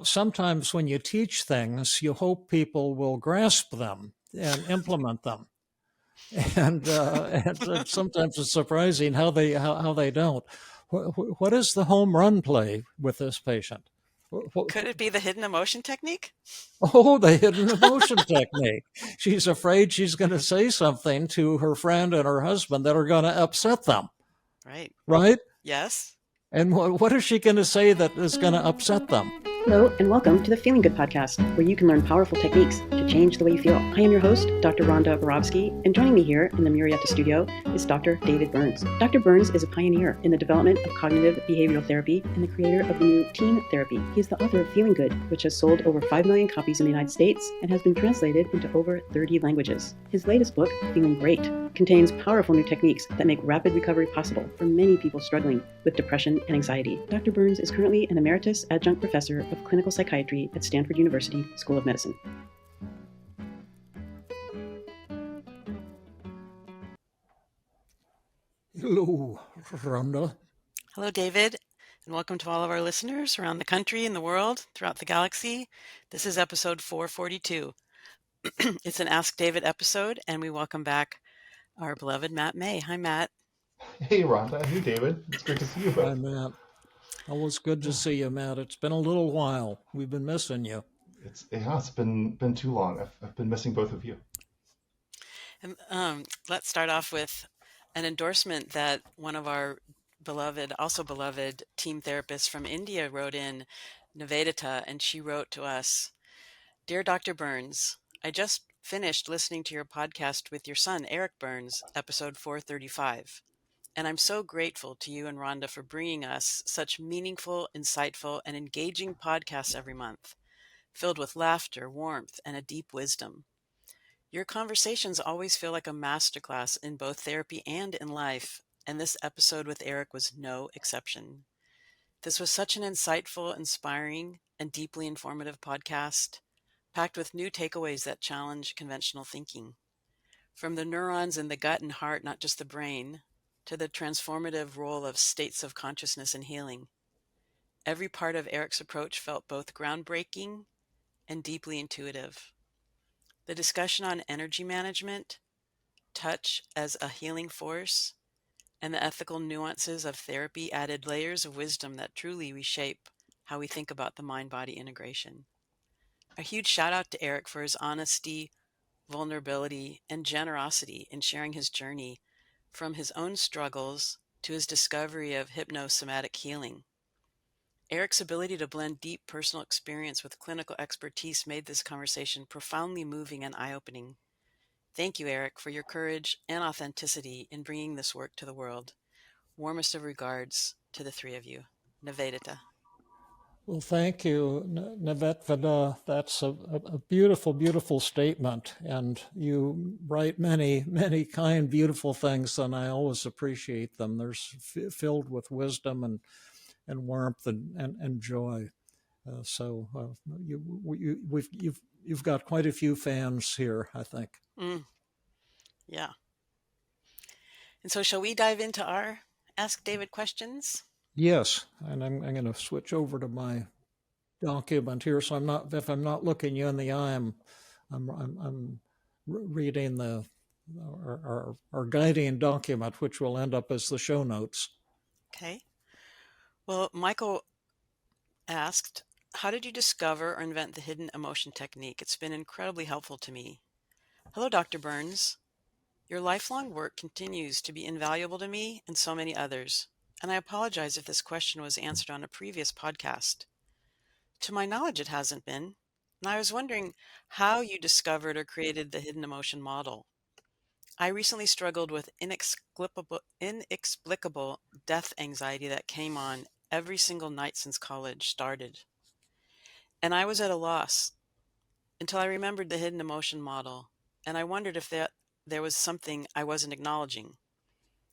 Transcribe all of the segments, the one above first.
sometimes when you teach things, you hope people will grasp them and implement them. And sometimes it's surprising how they don't. What is the home run play with this patient? Could it be the hidden emotion technique? Oh, the hidden emotion technique. She's afraid she's going to say something to her friend and her husband that are going to upset them, Right. right? Yes. And what is she going to say that is going to upset them? Hello, and welcome to the Feeling Good podcast, where you can learn powerful techniques to change the way you feel. I am your host, Dr. Rhonda Barovsky, and joining me here in the Murrieta studio is Dr. David Burns. Dr. Burns is a pioneer in the development of cognitive behavioral therapy and the creator of the new teen therapy. He is the author of Feeling Good, which has sold over 5 million copies in the United States and has been translated into over 30 languages. His latest book, Feeling Great, contains powerful new techniques that make rapid recovery possible for many people struggling with depression and anxiety. Dr. Burns is currently an emeritus adjunct professor of clinical psychiatry at Stanford University School of Medicine. Hello, Rhonda. Hello, David, and welcome to all of our listeners around the country and the world, throughout the galaxy. This is episode 442. It's an Ask David episode, and we welcome back our beloved Matt May. Hi, Matt. Hey, Rhonda. Hey, David. It's great to see you Hi, both. Matt. Always good to see you, Matt. It's been a little while. We've been missing you. It's been too long. I've been missing both of you. And let's start off with an endorsement that one of our also beloved team therapists from India wrote in, Nivedita, and she wrote to us, "Dear Dr. Burns, I just finished listening to your podcast with your son, Eric Burns, episode 435. And I'm so grateful to you and Rhonda for bringing us such meaningful, insightful, and engaging podcasts every month, filled with laughter, warmth, and a deep wisdom. Your conversations always feel like a masterclass in both therapy and in life, and this episode with Eric was no exception. This was such an insightful, inspiring, and deeply informative podcast, packed with new takeaways that challenge conventional thinking. From the neurons in the gut and heart, not just the brain, to the transformative role of states of consciousness and healing. Every part of Eric's approach felt both groundbreaking and deeply intuitive. The discussion on energy management, touch as a healing force, and the ethical nuances of therapy added layers of wisdom that truly reshape how we think about the mind-body integration. A huge shout out to Eric for his honesty, vulnerability, and generosity in sharing his journey from his own struggles to his discovery of hypnosomatic healing. Eric's ability to blend deep personal experience with clinical expertise made this conversation profoundly moving and eye-opening. Thank you, Eric, for your courage and authenticity in bringing this work to the world. Warmest of regards to the three of you. Nivedita. Well, thank you, Nivedita. That's a beautiful, beautiful statement. And you write many, many kind, beautiful things, and I always appreciate them. They're filled with wisdom and warmth and joy. You've got quite a few fans here, I think. Yeah. And so shall we dive into our Ask David questions? Yes, and I'm going to switch over to my document here, so if I'm not looking you in the eye, I'm reading our guiding document, which will end up as the show notes. Okay. Well, Michael asked, how did you discover or invent the hidden emotion technique? It's been incredibly helpful to me. Hello, Dr. Burns. Your lifelong work continues to be invaluable to me and so many others, and I apologize if this question was answered on a previous podcast. To my knowledge, it hasn't been, and I was wondering how you discovered or created the hidden emotion model. I recently struggled with inexplicable death anxiety that came on every single night since college started, and I was at a loss until I remembered the hidden emotion model, and I wondered if there was something I wasn't acknowledging.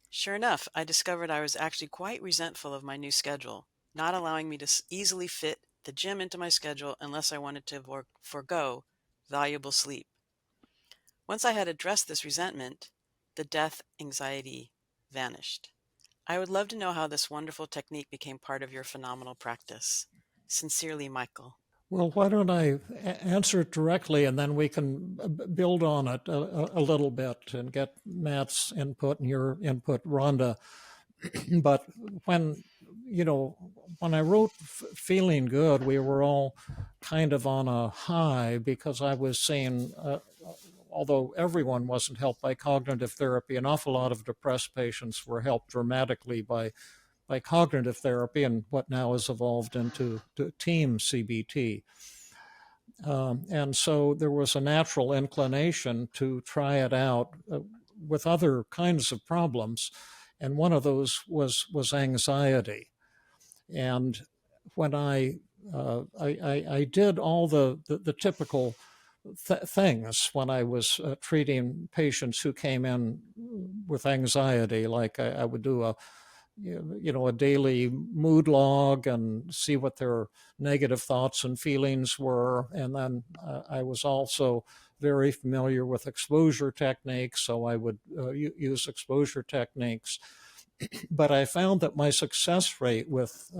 Sure enough, I discovered I was actually quite resentful of my new schedule, not allowing me to easily fit the gym into my schedule unless I wanted to forego valuable sleep. Once I had addressed this resentment, the death anxiety vanished. I would love to know how this wonderful technique became part of your phenomenal practice. Sincerely, Michael. Well, why don't I answer it directly, and then we can build on it a little bit and get Matt's input and your input, Rhonda. But when, when I wrote Feeling Good, we were all kind of on a high because I was seeing, although everyone wasn't helped by cognitive therapy, an awful lot of depressed patients were helped dramatically by cognitive therapy and what now has evolved into team CBT. And so there was a natural inclination to try it out with other kinds of problems. And one of those was anxiety. And when I did all the typical things when I was treating patients who came in with anxiety, like I would do a daily mood log and see what their negative thoughts and feelings were. And then I was also very familiar with exposure techniques, so I would use exposure techniques. But I found that my success rate with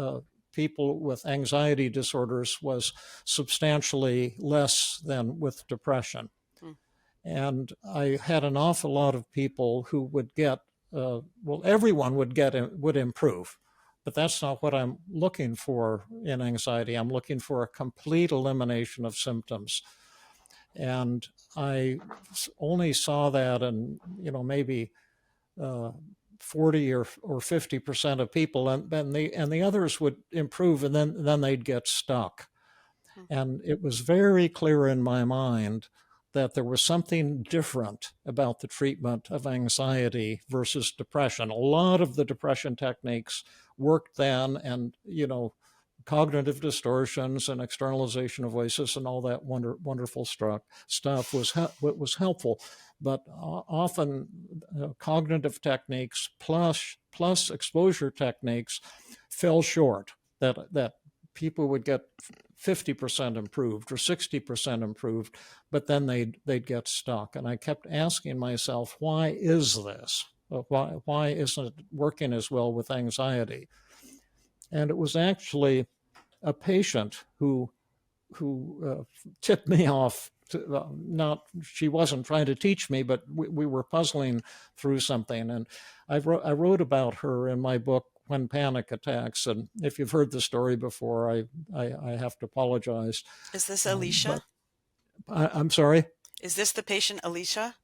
people with anxiety disorders was substantially less than with depression. Hmm. And I had an awful lot of people who would get, everyone would improve, but that's not what I'm looking for in anxiety. I'm looking for a complete elimination of symptoms. And I only saw that in, maybe 40 or 50% of people, and the others would improve, and then they'd get stuck. Hmm. And it was very clear in my mind that there was something different about the treatment of anxiety versus depression. A lot of the depression techniques worked then, and cognitive distortions and externalization of voices and all that wonderful stuff was helpful. But often cognitive techniques plus exposure techniques fell short. That people would get 50% improved or 60% improved, but then they'd get stuck. And I kept asking myself, why is this? Why isn't it working as well with anxiety? And it was actually a patient who tipped me off. She wasn't trying to teach me, but we were puzzling through something. And I wrote about her in my book, When Panic Attacks. And if you've heard the story before, I have to apologize. Is this Alicia? I'm sorry? Is this the patient, Alicia?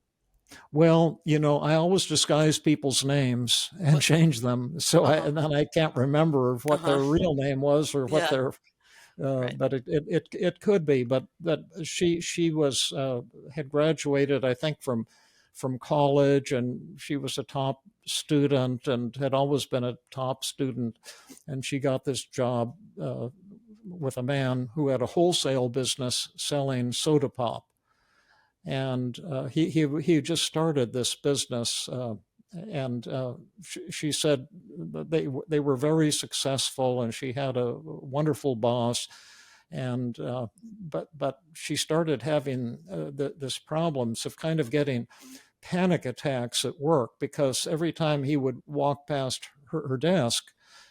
Well, I always disguise people's names and change them. So and then I can't remember what their real name was or what their Right. but it could be. But she was had graduated, I think, from college, and she was a top student and had always been a top student. And she got this job with a man who had a wholesale business selling soda pop. And he just started this business, and she said they were very successful, and she had a wonderful boss, and but she started having this problems of kind of getting panic attacks at work, because every time he would walk past her desk,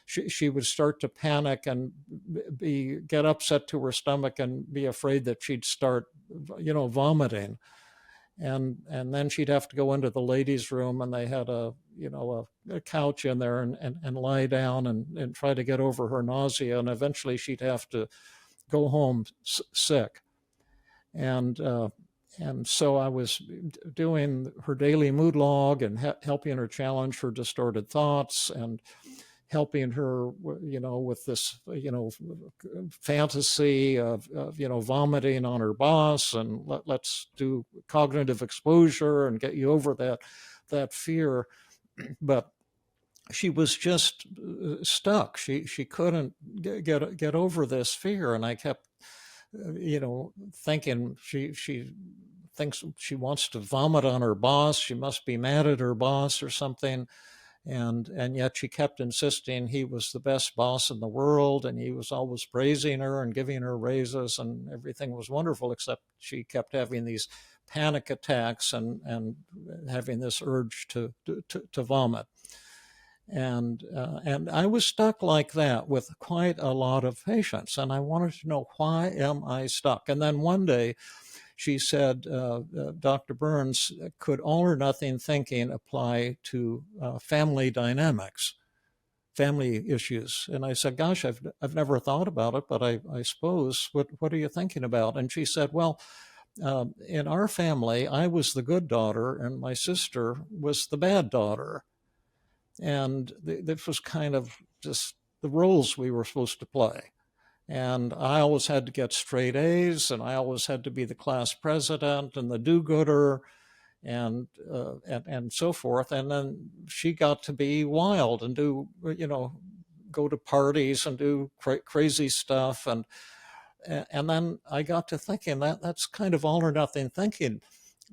she would start to panic and get upset to her stomach and be afraid that she'd start, vomiting. And then she'd have to go into the ladies' room, and they had a couch in there, and lie down and try to get over her nausea. And eventually she'd have to go home sick. And so I was doing her daily mood log and helping her challenge her distorted thoughts, and helping her, with this, fantasy of vomiting on her boss, and let's do cognitive exposure and get you over that fear. But she was just stuck. She couldn't get over this fear, and I kept, thinking she thinks she wants to vomit on her boss. She must be mad at her boss or something. And yet she kept insisting he was the best boss in the world, and he was always praising her and giving her raises, and everything was wonderful, except she kept having these panic attacks and having this urge to vomit. And I was stuck like that with quite a lot of patients, and I wanted to know, why am I stuck? And then one day she said, Dr. Burns, could all or nothing thinking apply to family dynamics, family issues? And I said, gosh, I've never thought about it, but I suppose, what are you thinking about? And she said, well, in our family, I was the good daughter and my sister was the bad daughter. And this was kind of just the roles we were supposed to play. And I always had to get straight A's, and I always had to be the class president and the do-gooder, and so forth. And then she got to be wild and do, go to parties and do crazy stuff. And then I got to thinking that's kind of all or nothing thinking,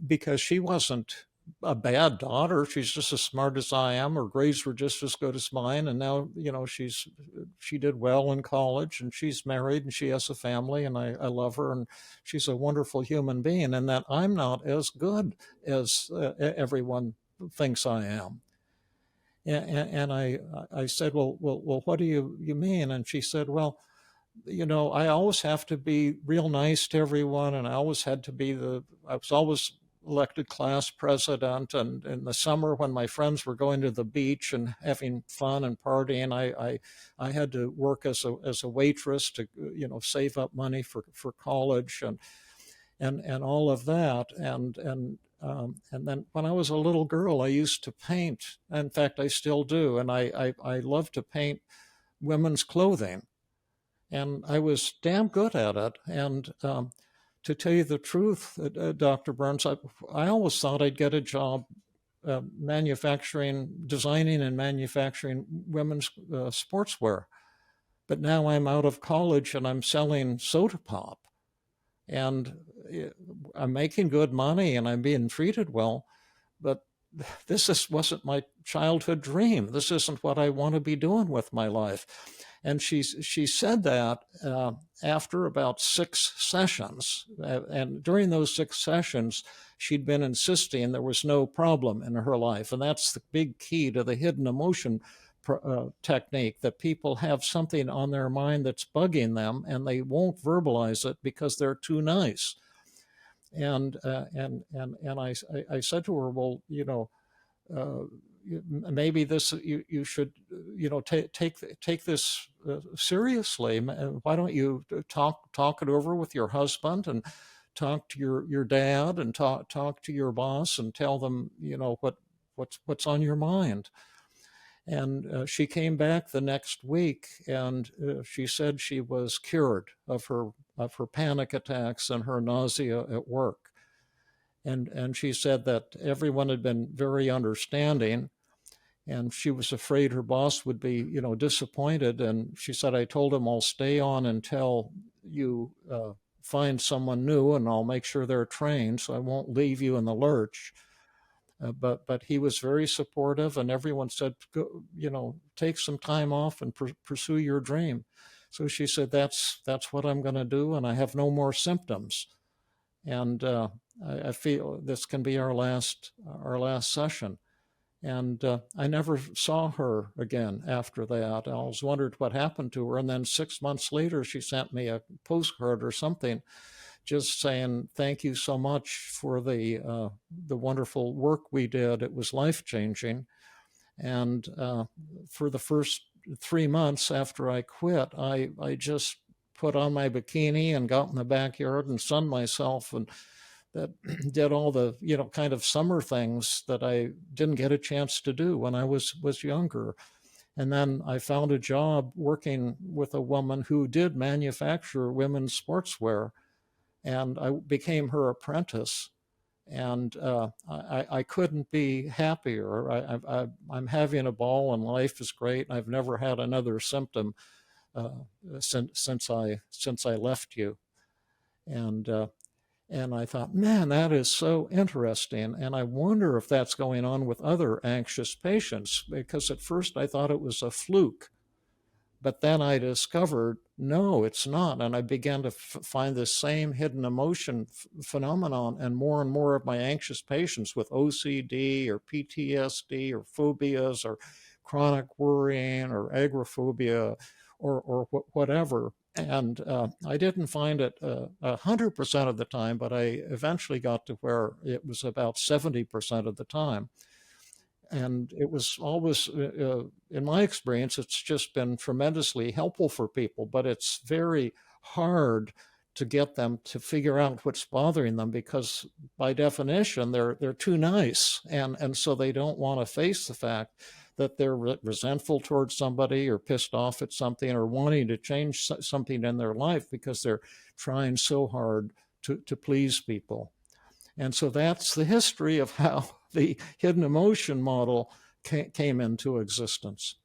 because she wasn't a bad daughter. She's just as smart as I am. Her grades were just as good as mine. And now, she did well in college, and she's married and she has a family, and I love her, and she's a wonderful human being, and that I'm not as good as everyone thinks I am. And I said, well, what do you mean? And she said, well, I always have to be real nice to everyone, and I always had to be I was always elected class president. And in the summer, when my friends were going to the beach and having fun and partying, I had to work as a waitress to, save up money for college and all of that. And then when I was a little girl, I used to paint. In fact, I still do. And I love to paint women's clothing. And I was damn good at it. And to tell you the truth, Dr. Burns, I always thought I'd get a job designing and manufacturing women's sportswear. But now I'm out of college and I'm selling soda pop. And I'm making good money and I'm being treated well. But wasn't my childhood dream. This isn't what I want to be doing with my life. And she said that after about 6 sessions. And during those 6 sessions, she'd been insisting there was no problem in her life. And that's the big key to the hidden emotion technique, that people have something on their mind that's bugging them, and they won't verbalize it because they're too nice. And I said to her, well, maybe this you should take this seriously. Why don't you talk it over with your husband, and talk to your dad, and talk to your boss, and tell them what's on your mind. And she came back the next week, and she said she was cured of her panic attacks and her nausea at work. And she said that everyone had been very understanding, and she was afraid her boss would be, disappointed. And she said, I told him I'll stay on until you find someone new, and I'll make sure they're trained, so I won't leave you in the lurch. But he was very supportive, and everyone said, go, take some time off and pursue your dream. So she said, that's what I'm going to do, and I have no more symptoms. And I feel this can be our last session. And I never saw her again after that. I always wondered what happened to her. And then 6 months later, she sent me a postcard or something, just saying, thank you so much for the wonderful work we did. It was life-changing. And for the first 3 months after I quit, I just put on my bikini and got in the backyard and sunned myself, and that did all the kind of summer things that I didn't get a chance to do when I was younger. And then I found a job working with a woman who did manufacture women's sportswear, and I became her apprentice. And I couldn't be happier. I'm having a ball, and life is great. I've never had another symptom since I left you. And I thought, man, that is so interesting. And I wonder if that's going on with other anxious patients, because at first I thought it was a fluke. But then I discovered, no, it's not. And I began to find this same hidden emotion phenomenon. And more of my anxious patients with OCD or PTSD or phobias or chronic worrying or agoraphobia or whatever. And I didn't find it 100% of the time, but I eventually got to where it was about 70% of the time. And it was always, in my experience, it's just been tremendously helpful for people, but it's very hard to get them to figure out what's bothering them because by definition they're too nice, and so they don't want to face the fact that they're resentful towards somebody or pissed off at something or wanting to change something in their life because they're trying so hard to please people. And so that's the history of how the hidden emotion model came into existence.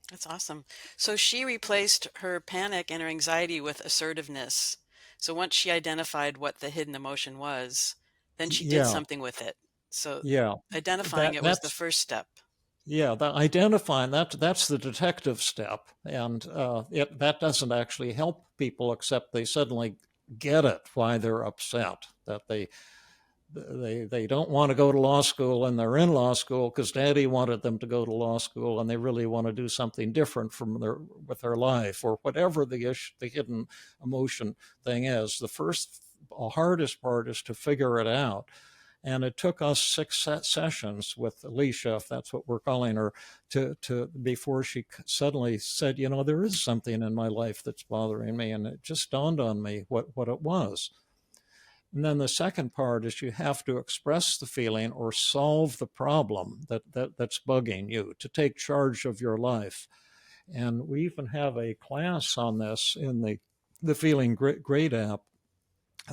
That's awesome. So she replaced her panic and her anxiety with assertiveness. So once she identified what the hidden emotion was, then she did Yeah, something with it. So yeah. identifying That it was the that's first step. yeah. That identifying that's the detective step, and that doesn't actually help people except they suddenly get it why they're upset that they don't want to go to law school and they're in law school because daddy wanted them to go to law school and they really want to do something different from their with their life or whatever the issue, the hidden emotion thing is. The first hardest part is to figure it out. And it took us 6 sessions with Alicia, if that's what we're calling her, to before she suddenly said, you know, there is something in my life that's bothering me, and it just dawned on me what it was. And then the second part is you have to express the feeling or solve the problem that's bugging you, to take charge of your life. And we even have a class on this in the Feeling Great app,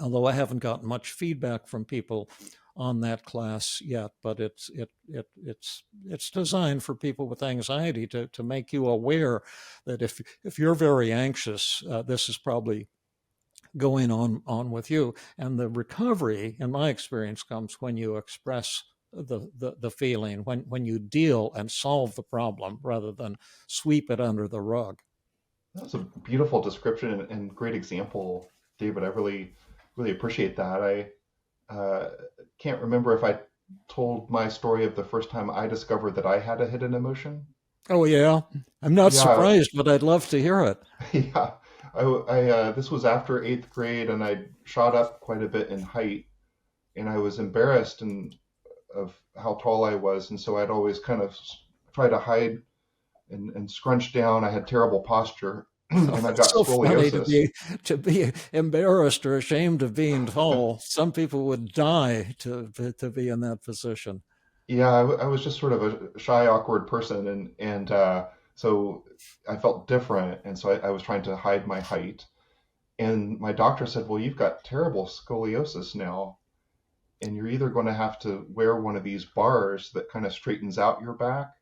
although I haven't gotten much feedback from people on that class yet, but it's designed for people with anxiety to make you aware that if you're very anxious, this is probably going on with you. And the recovery, in my experience, comes when you express the feeling, when you deal and solve the problem rather than sweep it under the rug. That's a beautiful description and great example, David. I really appreciate that. I can't remember if I told my story of the first time I discovered that I had a hidden emotion. Oh yeah, I'm not Yeah, surprised, but I'd love to hear it. yeah. This was after eighth grade, and I shot up quite a bit in height, and I was embarrassed of how tall I was, and so I'd always kind of try to hide and scrunch down. I had terrible posture, Oh, and I it's got so funny scoliosis. to be embarrassed or ashamed of being tall. Some people would die to be in that position. Yeah, I was just sort of a shy, awkward person, and so I felt different, and so I was trying to hide my height. And my doctor said, "Well, you've got terrible scoliosis now, and you're either going to have to wear one of these bars that kind of straightens out your back,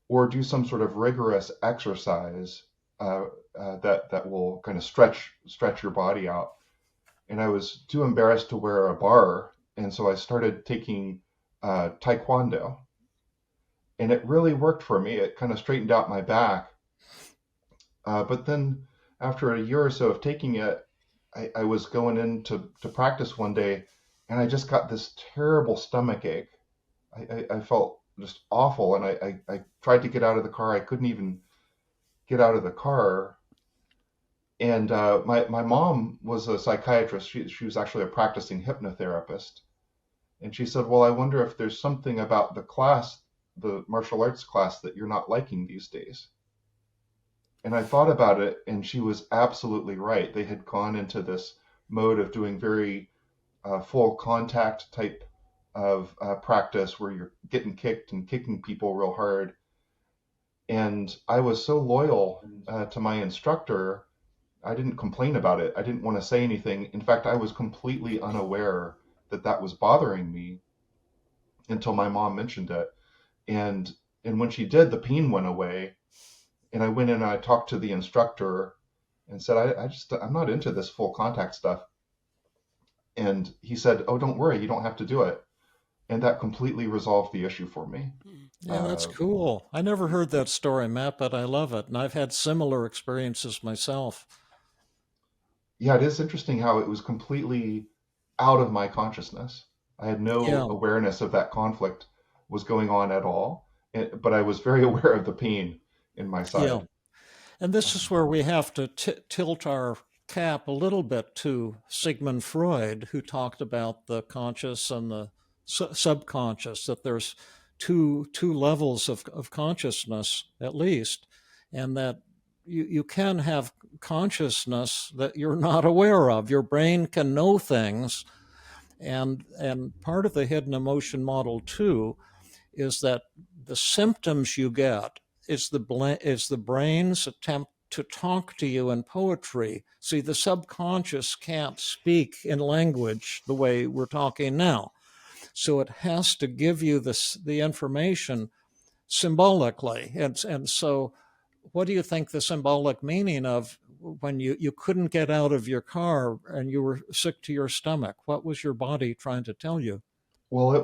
or do some sort of rigorous exercise that will kind of stretch your body out." And I was too embarrassed to wear a bar, and so I started taking Taekwondo, and it really worked for me. It kind of straightened out my back. But then after a year or so of taking it, I was going in to practice one day, and I just got this terrible stomach ache. I felt just awful, and I tried to get out of the car. I couldn't even get out of the car. And my mom was a psychiatrist. She was actually a practicing hypnotherapist. And she said, "Well, I wonder if there's something about the class, the martial arts class, that you're not liking these days." And I thought about it, and she was absolutely right. They had gone into this mode of doing very full contact type of practice where you're getting kicked and kicking people real hard. And I was so loyal to my instructor, I didn't complain about it. I didn't want to say anything. In fact, I was completely unaware that that was bothering me until my mom mentioned it. And and when she did, the pain went away. And I went in and I talked to the instructor and said, I'm not into this full contact stuff. And he said, "Oh, don't worry, you don't have to do it." And that completely resolved the issue for me. Yeah, that's Uh, cool. I never heard that story, Matt, but I love it. And I've had similar experiences myself. yeah, it is interesting how it was completely out of my consciousness. I had no Yeah. awareness of that conflict was going on at all. but I was very aware of the pain in my Yeah. side. And this is Um, where we have to tilt our cap a little bit to Sigmund Freud, who talked about the conscious and the subconscious, that there's two levels of consciousness at least, and that you can have consciousness that you're not aware of. Your brain can know things, and part of the hidden emotion model too is that the symptoms you get is the brain's attempt to talk to you in poetry. See, the subconscious can't speak in language the way we're talking now. So it has to give you the information symbolically. And so, what do you think the symbolic meaning of when you couldn't get out of your car and you were sick to your stomach? What was your body trying to tell you? well,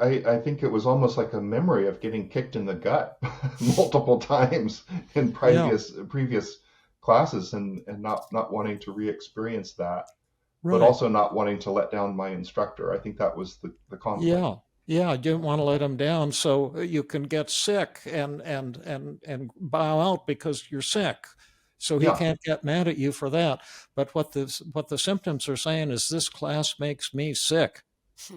I think it was almost like a memory of getting kicked in the gut multiple times in Yeah, previous classes, and not wanting to re-experience that, but right. also not wanting to let down my instructor. I think that was the conflict. Yeah. Yeah, I didn't want to let them down so you can get sick and bow out because you're sick. So he Yeah, can't get mad at you for that. But what the symptoms are saying is this class makes me sick.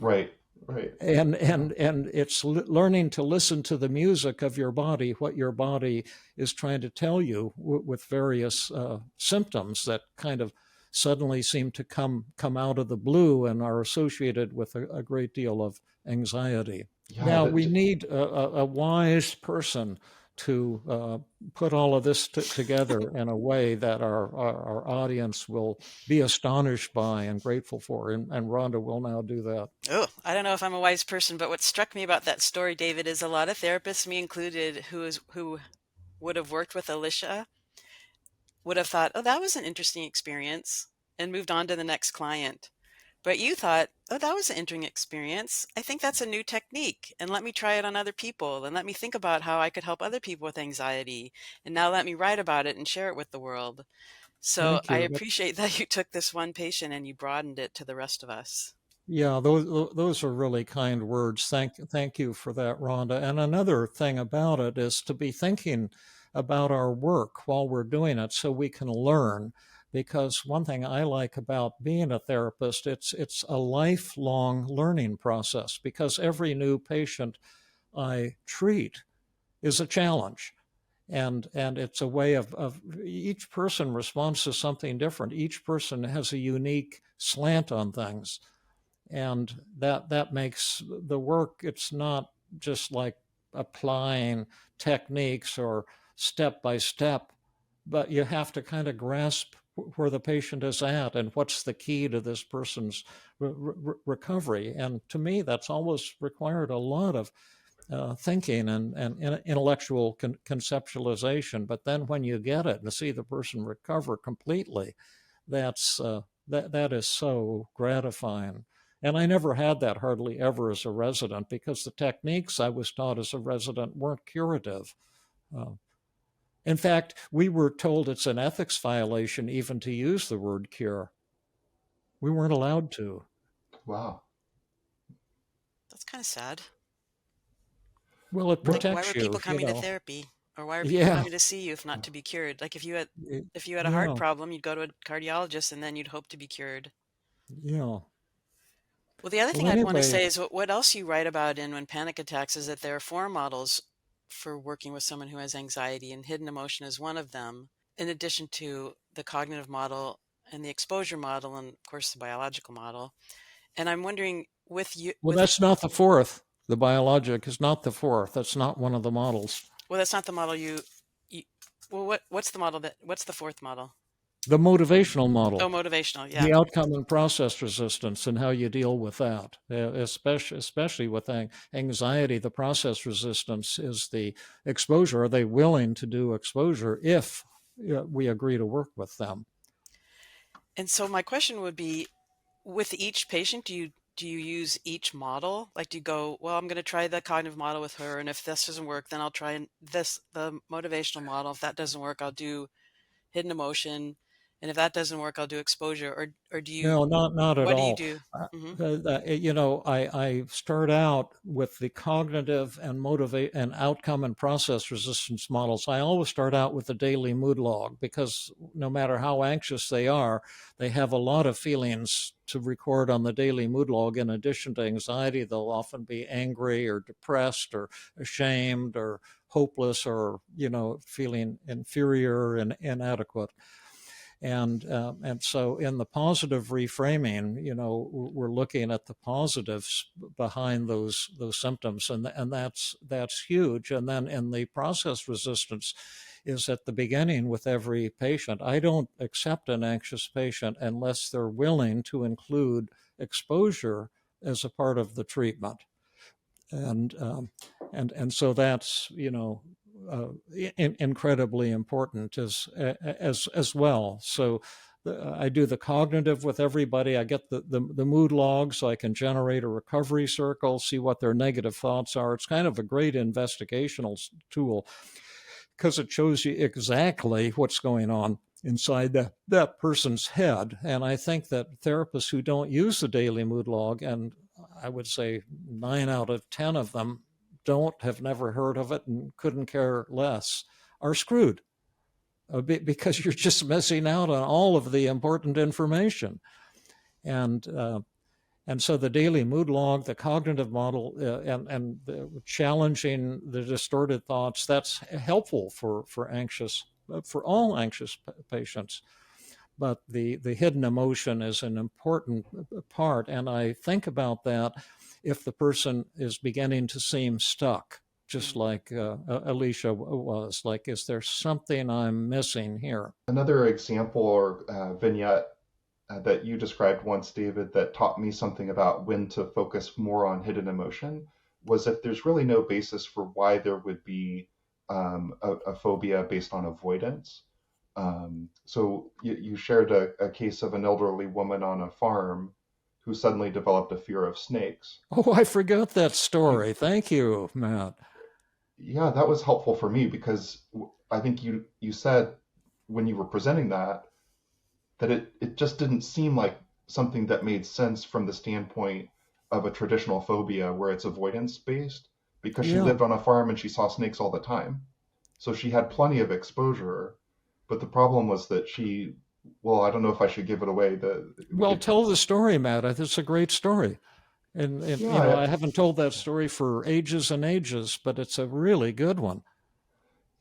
right, right. Yeah, And it's learning to listen to the music of your body, what your body is trying to tell you with various symptoms that kind of suddenly seem to come out of the blue and are associated with a great deal of anxiety. yeah. Now we need a wise person to put all of this together in a way that our audience will be astonished by and grateful for. And Rhonda will now do that. Oh, I don't know if I'm a wise person, but what struck me about that story, David, is a lot of therapists, me included, who would have worked with Alicia, would have thought, "Oh, that was an interesting experience," and moved on to the next client. But you thought, "Oh, that was an interesting experience. I think that's a new technique, and let me try it on other people, and let me think about how I could help other people with anxiety, and now let me write about it and share it with the world." So Thank I you. appreciate that you took this one patient and you broadened it to the rest of us. Yeah, those are really kind words. Thank you for that, Rhonda. And another thing about it is to be thinking about our work while we're doing it so we can learn. Because one thing I like about being a therapist, it's a lifelong learning process because every new patient I treat is a challenge. And it's a way of each person responds to something different. Each person has a unique slant on things, and that makes the work, it's not just like applying techniques or step by step, but you have to kind of grasp where the patient is at and what's the key to this person's recovery. And to me that's always required a lot of thinking and intellectual conceptualization. But then when you get it and see the person recover completely, that's that is so gratifying. And I never had that hardly ever as a resident because the techniques I was taught as a resident weren't curative. Uh, in fact, we were told it's an ethics violation even to use the word cure. We weren't allowed to. Wow. That's kind of sad. Well, it Like, What? why protects were you, people coming to therapy? Or why are people Yeah, coming to see you if not to be cured? Like if you had a heart yeah, problem, you'd go to a cardiologist and then you'd hope to be cured. yeah. Well, the other Well, thing I'd want to anyway, say is what else you write about in When Panic Attacks is that there are four models for working with someone who has anxiety, and hidden emotion is one of them, in addition to the cognitive model and the exposure model, and of course the biological model. And I'm wondering with you, well, that's not the fourth. The biologic is not the fourth. That's not one of the models. well, that's not the model you well, what's the model what's the fourth model? The motivational Oh, model, motivational. Yeah. the outcome and process resistance, and how you deal with that, especially with anxiety. The process resistance is the exposure. Are they willing to do exposure if we agree to work with them? And so my question would be, with each patient, do you use each model? Like, do you go, well, I'm going to try the cognitive model with her, and if this doesn't work, then I'll try the motivational model. If that doesn't work, I'll do hidden emotion. And if that doesn't work, I'll do exposure. Or do you, No, not at what do you all. do? Hmm. I start out with the cognitive and motivate and outcome and process resistance models. I always start out with the daily mood log because no matter how anxious they are, they have a lot of feelings to record on the daily mood log. In addition to anxiety, they'll often be angry or depressed or ashamed or hopeless or, feeling inferior and inadequate. And so in the positive reframing, we're looking at the positives behind those symptoms, and that's huge. And then in the process resistance is at the beginning with every patient. I don't accept an anxious patient unless they're willing to include exposure as a part of the treatment. And so that's incredibly important as well. So I do the cognitive with everybody. I get the mood log so I can generate a recovery circle, see what their negative thoughts are. It's kind of a great investigational tool because it shows you exactly what's going on inside that person's head. And I think that therapists who don't use the daily mood log, and I would say 9 out of 10 of them have never heard of it and couldn't care less, are screwed because you're just missing out on all of the important information. And so the daily mood log, the cognitive model, and challenging the distorted thoughts, that's helpful for all anxious patients. But the hidden emotion is an important part. And I think about that if the person is beginning to seem stuck, just like Alicia was, like, is there something I'm missing here? Another example or vignette that you described once, David, that taught me something about when to focus more on hidden emotion was if there's really no basis for why there would be a phobia based on avoidance. So you shared a case of an elderly woman on a farm who suddenly developed a fear of snakes. Oh, I forgot that You, story. Thank you, Matt. yeah, that was helpful for me because I think you said when you were presenting that it just didn't seem like something that made sense from the standpoint of a traditional phobia where it's avoidance based because she Yeah. lived on a farm and she saw snakes all the time. So she had plenty of exposure, but the problem was that well, I don't know if I should give it away. We Well, could, tell the story, Matt. It's a great story. And yeah, I haven't told that story for ages and ages, but it's a really good one.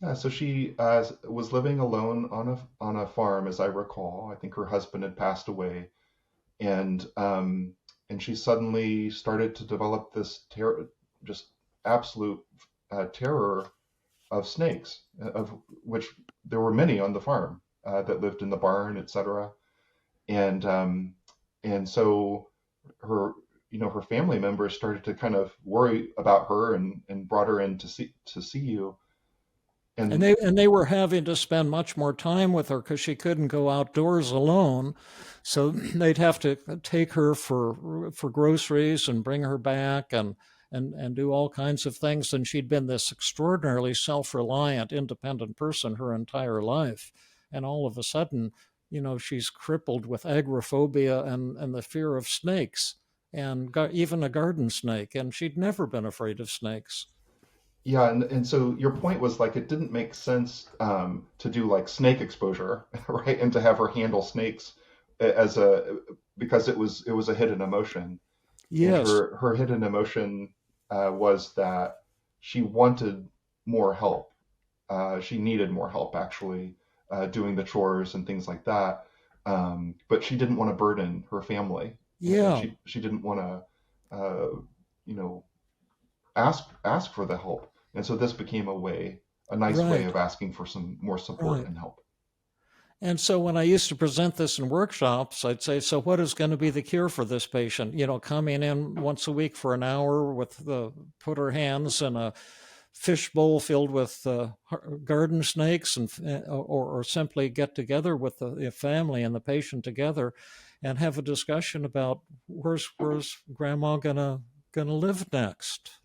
yeah. So she was living alone on a farm, as I recall. I think her husband had passed away, and um, and she suddenly started to develop this just absolute terror of snakes, of which there were many on the farm that lived in the barn, etc. And and so her her family members started to kind of worry about her and brought her in to see you. And And they were having to spend much more time with her because she couldn't go outdoors alone. So they'd have to take her for groceries and bring her back and do all kinds of things. And she'd been this extraordinarily self-reliant, independent person her entire life. And all of a sudden, she's crippled with agoraphobia and the fear of snakes and even a garden snake. And she'd never been afraid of snakes. yeah, and so your point was like it didn't make sense to do like snake exposure, right? And to have her handle snakes as a because it was a hidden emotion, and Yes. her hidden emotion was that she wanted more help. She needed more help actually doing the chores and things like that. But she didn't want to burden her family, and Yeah. she didn't want to you know ask for the help. And so this became a nice way Right. of asking for some more support Right. and help. And so when I used to present this in workshops, I'd say, so what is going to be the cure for this patient? Coming in once a week for an hour put her hands in a fishbowl filled with garden snakes or simply get together with the family and the patient together and have a discussion about where's grandma gonna live next.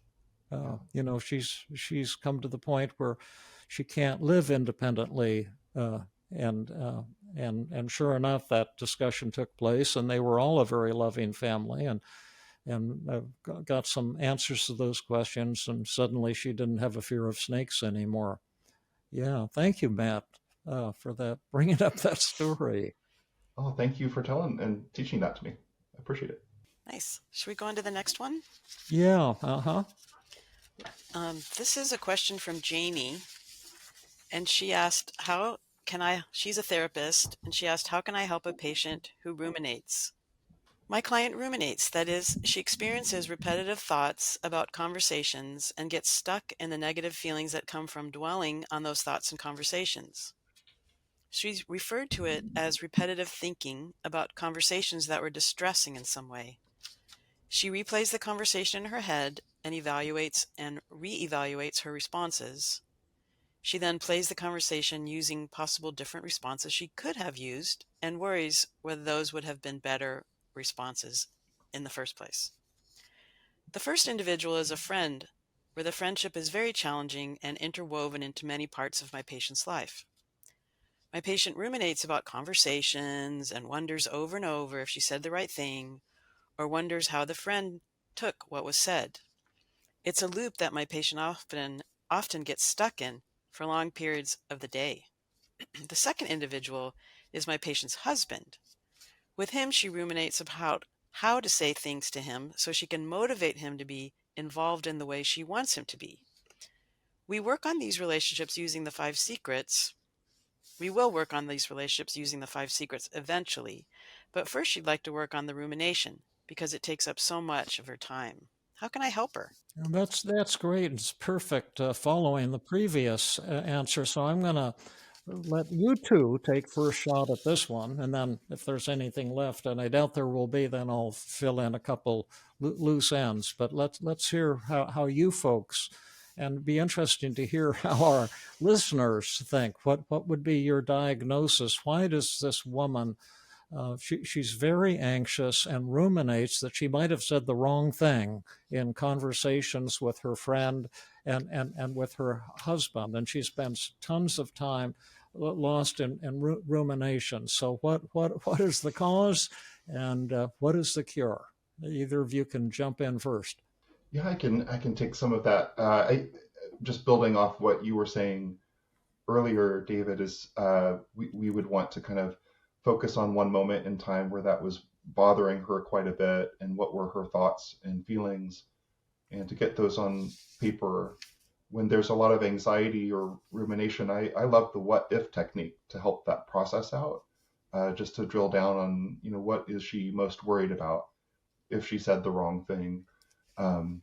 Yeah. She's come to the point where she can't live independently and and sure enough, that discussion took place, and they were all a very loving family, and got some answers to those questions, and suddenly she didn't have a fear of snakes anymore. Yeah, thank you, Matt, for that, bringing up that story. Oh, thank you for telling and teaching that to me. I appreciate it. Nice. Should we go on to the next one? Yeah, uh-huh. This is a question from Janie, and she asked, how can I, she's a therapist, and she asked, how can I help a patient who ruminates? My client ruminates, that is, she experiences repetitive thoughts about conversations and gets stuck in the negative feelings that come from dwelling on those thoughts and conversations. She's referred to it as repetitive thinking about conversations that were distressing in some way. She replays the conversation in her head and evaluates and re-evaluates her responses. She then plays the conversation using possible different responses she could have used and worries whether those would have been better responses in the first place. The first individual is a friend, where the friendship is very challenging and interwoven into many parts of my patient's life. My patient ruminates about conversations and wonders over and over if she said the right thing, or wonders how the friend took what was said. It's a loop that my patient often gets stuck in for long periods of the day. The second individual is my patient's husband. With him, she ruminates about how to say things to him so she can motivate him to be involved in the way she wants him to be. We work on these relationships using the 5 secrets. We will work on these relationships using the 5 secrets eventually, but first she'd like to work on the rumination because it takes up so much of her time. How can I help her? And that's great. It's perfect, following the previous answer. So I'm going to let you two take first shot at this one, and then if there's anything left, and I doubt there will be, then I'll fill in a couple loose ends. But let's hear how you folks, and it'd be interesting to hear how our listeners think. What would be your diagnosis? Why does this woman? She's very anxious and ruminates that she might have said the wrong thing in conversations with her friend and with her husband. And she spends tons of time lost in rumination. So what is the cause, and what is the cure? Either of you can jump in first. Yeah, I can take some of that. Just building off what you were saying earlier, David, is we would want to kind of focus on one moment in time where that was bothering her quite a bit, and what were her thoughts and feelings, and to get those on paper. When there's a lot of anxiety or rumination, I love the what if technique to help that process out, just to drill down on, what is she most worried about if she said the wrong thing, um,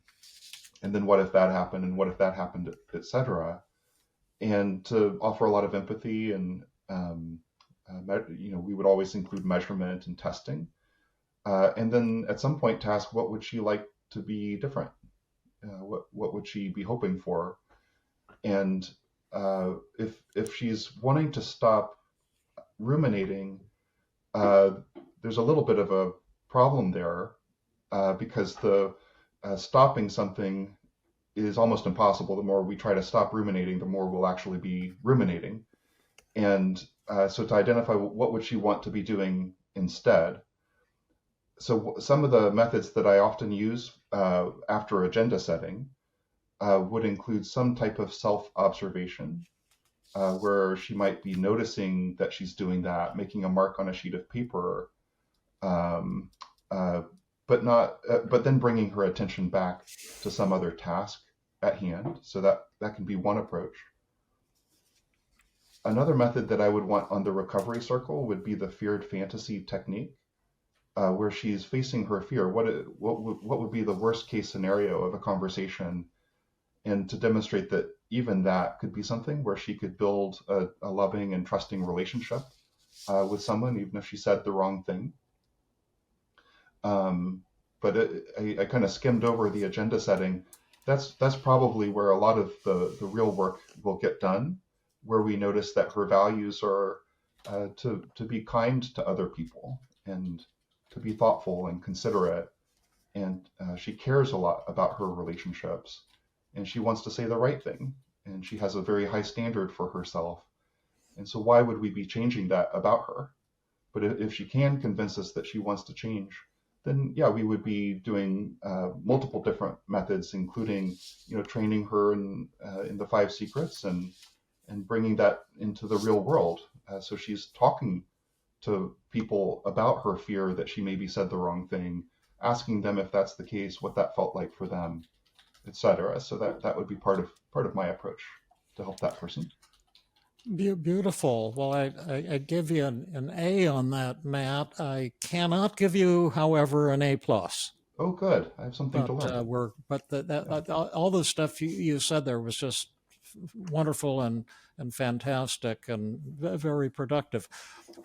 and then what if that happened, and what if that happened, etc. And to offer a lot of empathy, and we would always include measurement and testing, and then at some point to ask what would she like to be different, what would she be hoping for, and if she's wanting to stop ruminating, uh, there's a little bit of a problem there, because the stopping something is almost impossible. The more we try to stop ruminating, the more we'll actually be ruminating. And so to identify what would she want to be doing instead. So some of the methods that I often use after agenda setting would include some type of self-observation, where she might be noticing that she's doing that, making a mark on a sheet of paper, um, but then bringing her attention back to some other task at hand. So that can be one approach. Another method that I would want on the recovery circle would be the feared fantasy technique, where she's facing her fear. What would be the worst case scenario of a conversation, and to demonstrate that even that could be something where she could build a loving and trusting relationship with someone, even if she said the wrong thing. But I kind of skimmed over the agenda setting. That's probably where a lot of the real work will get done, where we notice that her values are to be kind to other people, and to be thoughtful and considerate, and she cares a lot about her relationships, and she wants to say the right thing, and she has a very high standard for herself, And so why would we be changing that about her? But if she can convince us that she wants to change, then yeah, we would be doing multiple different methods, including training her in the five secrets and bringing that into the real world. So she's talking to people about her fear that she maybe said the wrong thing, asking them if that's the case, what that felt like for them, etc. So that would be part of my approach to help that person. Beautiful. Well, I give you an A on that, Matt. I cannot give you, however, an A plus. Oh, good. I have something to But learn. Yeah. all the stuff you said there was just wonderful and fantastic and very productive.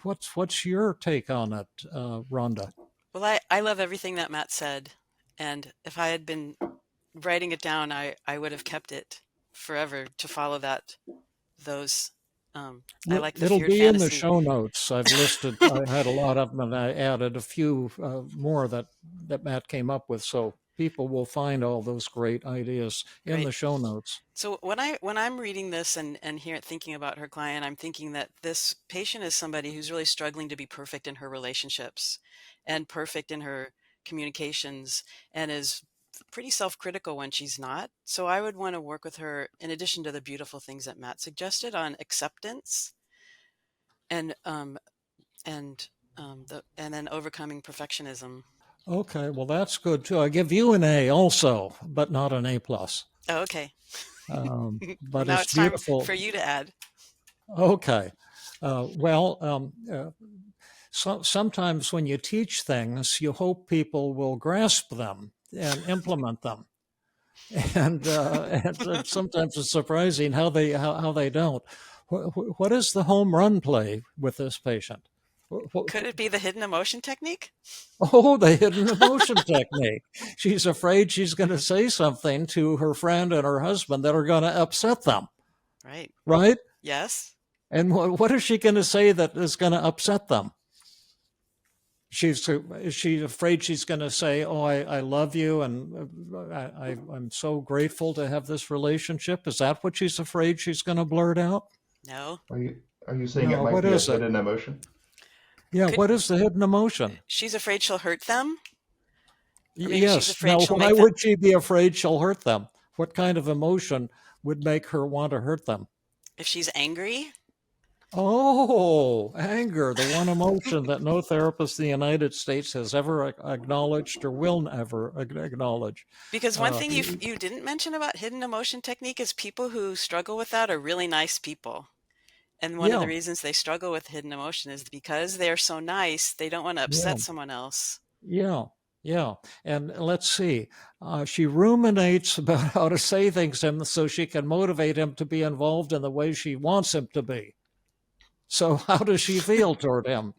What's your take on it, Rhonda? Well, I love everything that Matt said. And if I had been writing it down, I would have kept it forever to follow those. I like the It'll feared be in the fantasy. show notes. I've listed. I had a lot of them, and I added a few more that Matt came up with. So people will find all those great ideas in Great. the show notes. So when I'm reading this and here thinking about her client, I'm thinking that this patient is somebody who's really struggling to be perfect in her relationships and perfect in her communications and is pretty self-critical when she's not. So I would want to work with her in addition to the beautiful things that Matt suggested on acceptance and and then overcoming perfectionism. Okay, well that's good too. I give you an A also, but not an A plus. Oh, okay. Well, But now it's it's time beautiful. for you to add. Okay. Sometimes when you teach things, you hope people will grasp them and implement them. And sometimes it's surprising how they don't. What is the home run play with this patient? Could it be the hidden emotion technique? Oh, the hidden emotion technique. She's afraid she's going to say something to her friend and her husband that are going to upset them, Right. right? Yes. And what is she going to say that is going to upset them? Is she afraid she's going to say, "Oh, I love you, and I'm so grateful to have this relationship"? Is that what she's afraid she's going to blurt out? No. Are you saying it No. might What be a is it? hidden emotion? Yeah. Could What is the hidden emotion? she's afraid she'll hurt them? Or maybe she's Yes. afraid Now, she'll why make them would she be afraid she'll hurt them? What kind of emotion would make her want to hurt them? if she's angry? Oh, anger, the one emotion that no therapist in the United States has ever acknowledged or will ever acknowledge. Because one Uh, thing you didn't mention about hidden emotion technique is people who struggle with that are really nice people. And one of the yeah, reasons they struggle with hidden emotion is because they're so nice, they don't want to yeah, upset someone else. yeah, yeah. And let's see, she ruminates about how to say things to him so she can motivate him to be involved in the way she wants him to be. So, how does she feel toward him?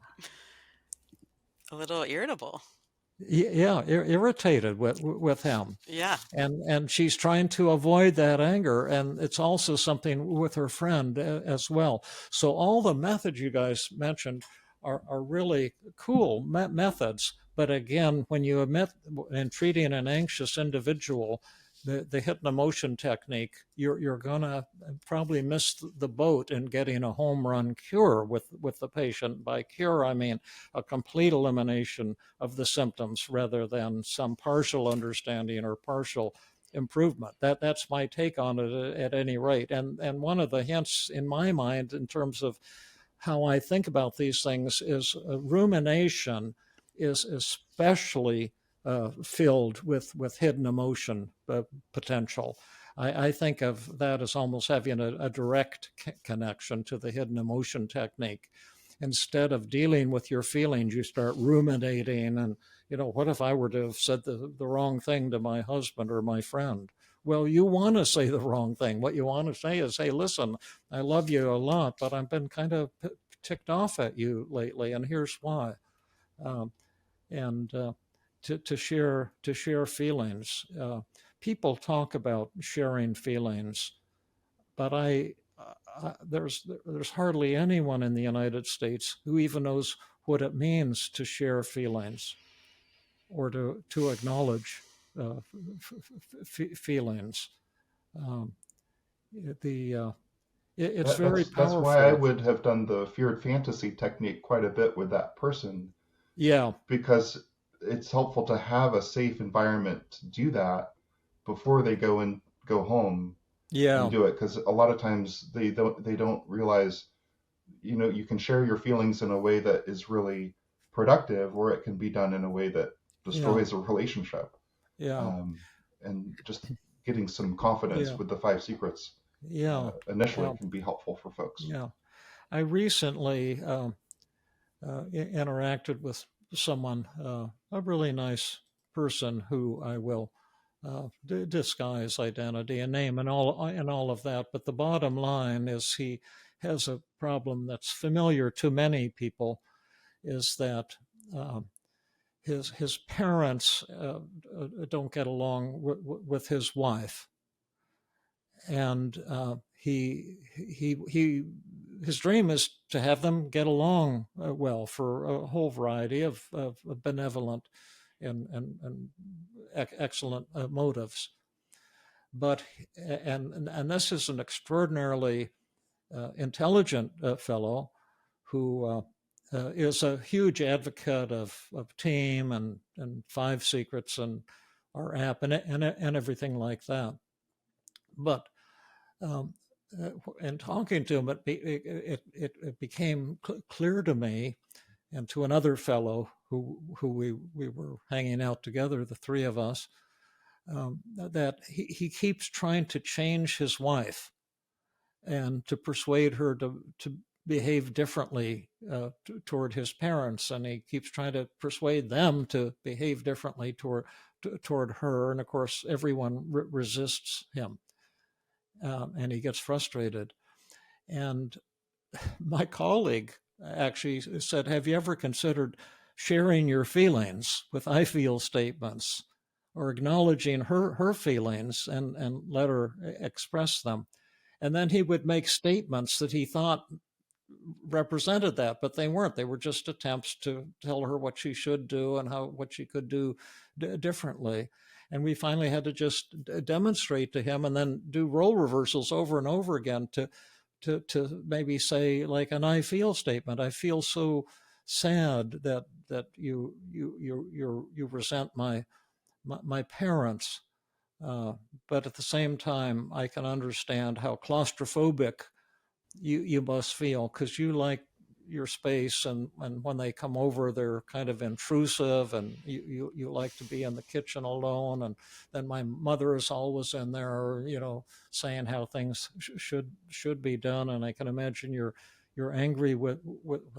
A little irritable. Yeah, irritated with him. Yeah. And she's trying to avoid that anger, and it's also something with her friend as well. So all the methods you guys mentioned are really cool methods, but again, when you admit in treating an anxious individual, the hidden emotion technique, you're gonna probably miss the boat in getting a home run cure with the patient. By cure, I mean a complete elimination of the symptoms rather than some partial understanding or partial improvement. That's my take on it at any rate. And one of the hints in my mind in terms of how I think about these things is rumination is especially filled with hidden emotion potential. I think of that as almost having a direct connection to the hidden emotion technique. Instead of dealing with your feelings, you start ruminating and, what if I were to have said the wrong thing to my husband or my friend? Well, you want to say the wrong thing. What you want to say is, hey, listen, I love you a lot, but I've been kind of ticked off at you lately, and here's why. Um, and to share feelings. People talk about sharing feelings, but there's hardly anyone in the United States who even knows what it means to share feelings or to acknowledge feelings. Um, the it's very That's why I powerful. would have done the feared fantasy technique quite a bit with that person, Yeah, because it's helpful to have a safe environment to do that before they go home and yeah, do it, because a lot of times they don't realize, you can share your feelings in a way that is really productive, or it can be done in a way that yeah, destroys a relationship. yeah, um, and just getting some confidence yeah, with the five secrets yeah, initially yeah, can be helpful for folks. yeah. I recently interacted with someone, a really nice person who I will disguise identity and name and all of that. But the bottom line is he has a problem that's familiar to many people. Is that his parents don't get along with his wife, and he his dream is to have them get along well for a whole variety of benevolent and excellent motives. But and this is an extraordinarily intelligent fellow who is a huge advocate of team and five secrets and our app and everything like that. But um, in talking to him, it became clear to me and to another fellow who we were hanging out together, the three of us, that he keeps trying to change his wife and to persuade her to behave differently toward his parents, and he keeps trying to persuade them to behave differently toward her, and of course everyone resists him, and he gets frustrated. And my colleague actually said, "Have you ever considered sharing your feelings with I feel statements, or acknowledging her feelings and let her express them?" And then he would make statements that he thought represented that, but they weren't. They were just attempts to tell her what she should do and what she could do differently. And we finally had to just demonstrate to him and then do role reversals over and over again to maybe say like an I feel statement. I feel so sad that you resent my parents, but at the same time I can understand how claustrophobic you must feel because you like your space, and when they come over they're kind of intrusive, and you like to be in the kitchen alone, and then my mother is always in there, saying how things should be done, and I can imagine you're angry with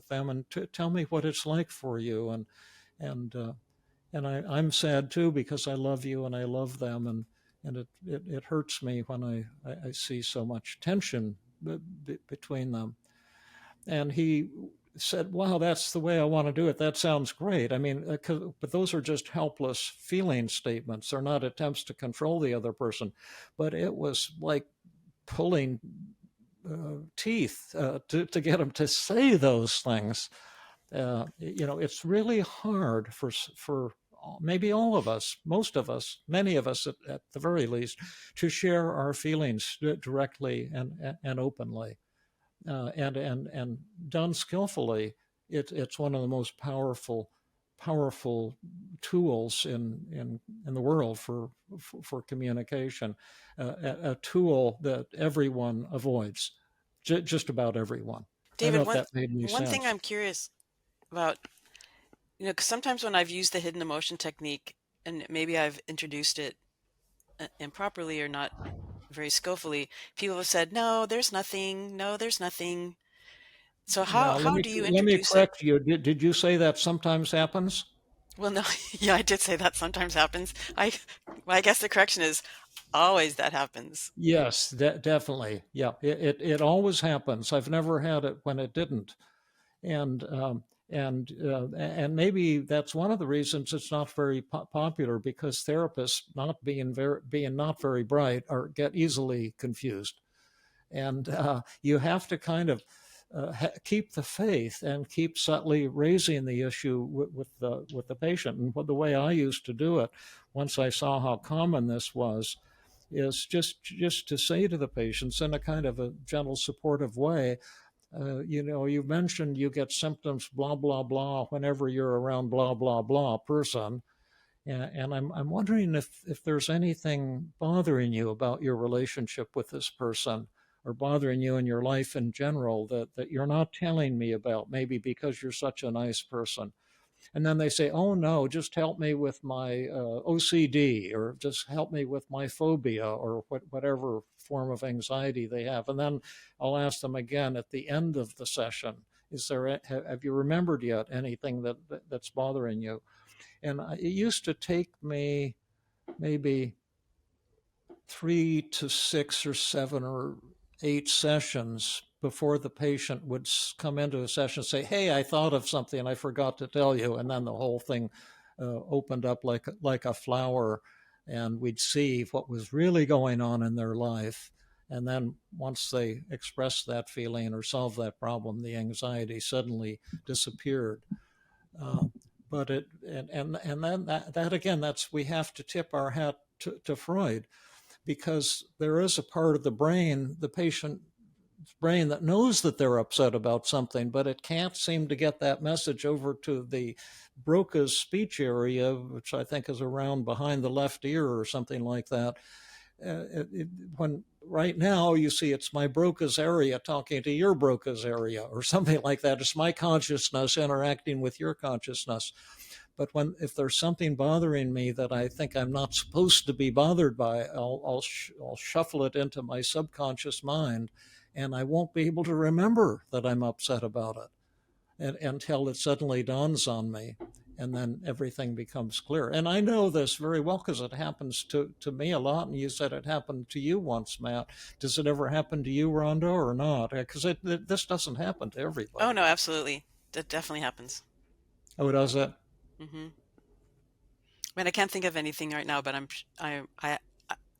them, and tell me what it's like for you, and I'm sad too because I love you and I love them, and it hurts me when I see so much tension between them. And he said, "Wow, that's the way I want to do it. That sounds great." I mean, but those are just helpless feeling statements. They're not attempts to control the other person. But it was like pulling teeth to get him to say those things. It's really hard for maybe all of us, most of us, many of us at the very least, to share our feelings directly and openly, and done skillfully. It's one of the most powerful tools in the world for communication, a tool that everyone avoids, just about everyone. I don't know David, if that made any one thing sense. I'm curious about, 'cause sometimes when I've used the hidden emotion technique and maybe I've introduced it improperly or not very skillfully, people have said, "No, there's nothing. No, there's nothing." So Now, how do you let me introduce it? correct you. Did you say that sometimes happens? Well, no, yeah, I did say that sometimes happens. Well, I guess the correction is always that happens. Yes, definitely. Yeah, it always happens. I've never had it when it didn't, and and maybe that's one of the reasons it's not very popular, because therapists not being not very bright or get easily confused, and you have to kind of keep the faith and keep subtly raising the issue with the patient. And the way I used to do it, once I saw how common this was, is just to say to the patients in a kind of a gentle, supportive way, you mentioned you get symptoms, blah, blah, blah, whenever you're around blah, blah, blah person. And I'm wondering if there's anything bothering you about your relationship with this person or bothering you in your life in general that you're not telling me about, maybe because you're such a nice person. And then they say, oh no, just help me with my OCD, or just help me with my phobia, or whatever form of anxiety they have. And then I'll ask them again at the end of the session, have you remembered yet anything that's bothering you? And it used to take me maybe 3 to 6 or 7 or 8 sessions before the patient would come into a session and say, hey, I thought of something I forgot to tell you. And then the whole thing opened up like a flower, and we'd see what was really going on in their life. And then once they expressed that feeling or solved that problem, the anxiety suddenly disappeared. But it and then that again, we have to tip our hat to Freud, because there is a part of the brain, the patient's brain, that knows that they're upset about something, but it can't seem to get that message over to the Broca's speech area, which I think is around behind the left ear or something like that. When right now you see it's my Broca's area talking to your Broca's area or something like that. It's my consciousness interacting with your consciousness. But if there's something bothering me that I think I'm not supposed to be bothered by, I'll shuffle it into my subconscious mind, and I won't be able to remember that I'm upset about it until it suddenly dawns on me. And then everything becomes clear. And I know this very well because it happens to me a lot. And you said it happened to you once, Matt. Does it ever happen to you, Rhonda, or not? Because this doesn't happen to everybody. Oh, no, absolutely. That definitely happens. Oh, does it? Mm-hmm. I mean, I can't think of anything right now, but I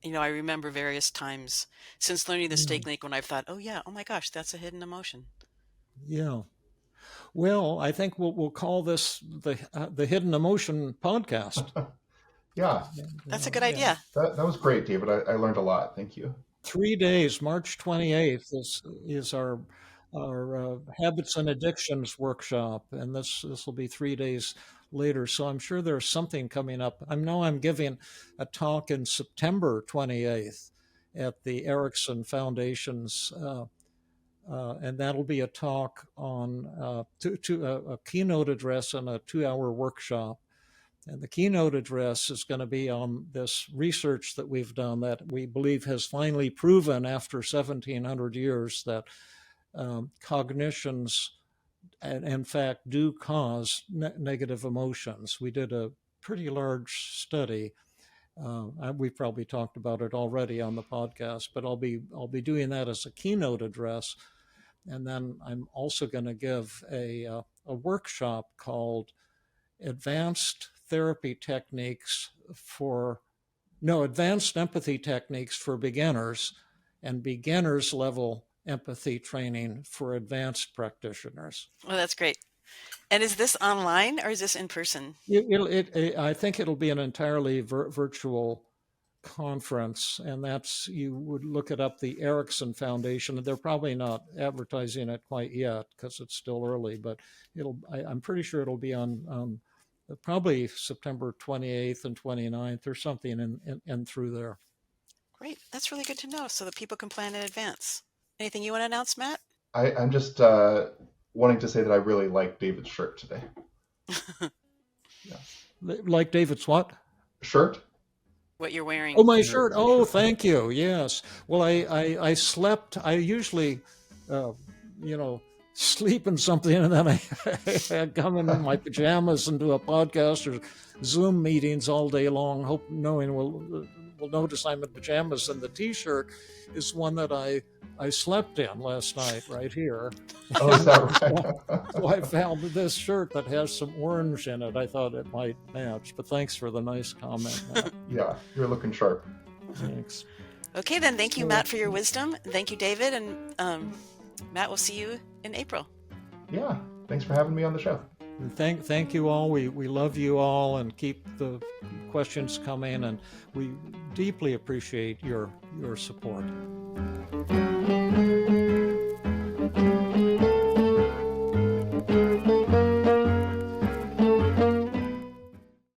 remember various times since learning this technique when I've thought, oh yeah, oh my gosh, that's a hidden emotion. Yeah. Well, I think we'll call this the Hidden Emotion podcast. Yeah. That's a good idea. That was great, David. I learned a lot. Thank you. 3 days, March 28th is our Habits and Addictions workshop, and this will be 3 days later. So I'm sure there's something coming up. I know I'm giving a talk in September 28th at the Erickson Foundation's, and that'll be a talk on a keynote address and a 2-hour workshop. And the keynote address is going to be on this research that we've done that we believe has finally proven after 1,700 years that cognitions, in fact, do cause negative emotions. We did a pretty large study. We've probably talked about it already on the podcast, but I'll be doing that as a keynote address. And then I'm also going to give a workshop called Advanced Empathy Techniques for beginners, and beginners level empathy training for advanced practitioners. Well, that's great. And is this online or is this in person? I think it'll be an entirely virtual conference, and you would look it up, the Erickson Foundation. They're probably not advertising it quite yet because it's still early, but I'm pretty sure it'll be on probably September 28th and 29th or something in through there. Great. That's really good to know so that people can plan in advance. Anything you want to announce, Matt? I'm just wanting to say that I really like David's shirt today. Yeah. Like David's what? Shirt? What you're wearing. Oh, my shirt. Oh, thank you. Yes. Well, I slept. I usually, sleep in something, and then I come in my pajamas and do a podcast or Zoom meetings all day long, knowing we'll notice I'm in pajamas. And the T-shirt is one that I slept in last night right here. Oh, is that right? So I found this shirt that has some orange in it. I thought it might match, but thanks for the nice comment, Matt. Yeah, you're looking sharp. Thanks. Okay, then thank you, Matt, for your wisdom. Thank you, David. And Matt, we'll see you in April. Yeah, thanks for having me on the show. And thank you all. We love you all, and keep the questions coming, and we deeply appreciate your support.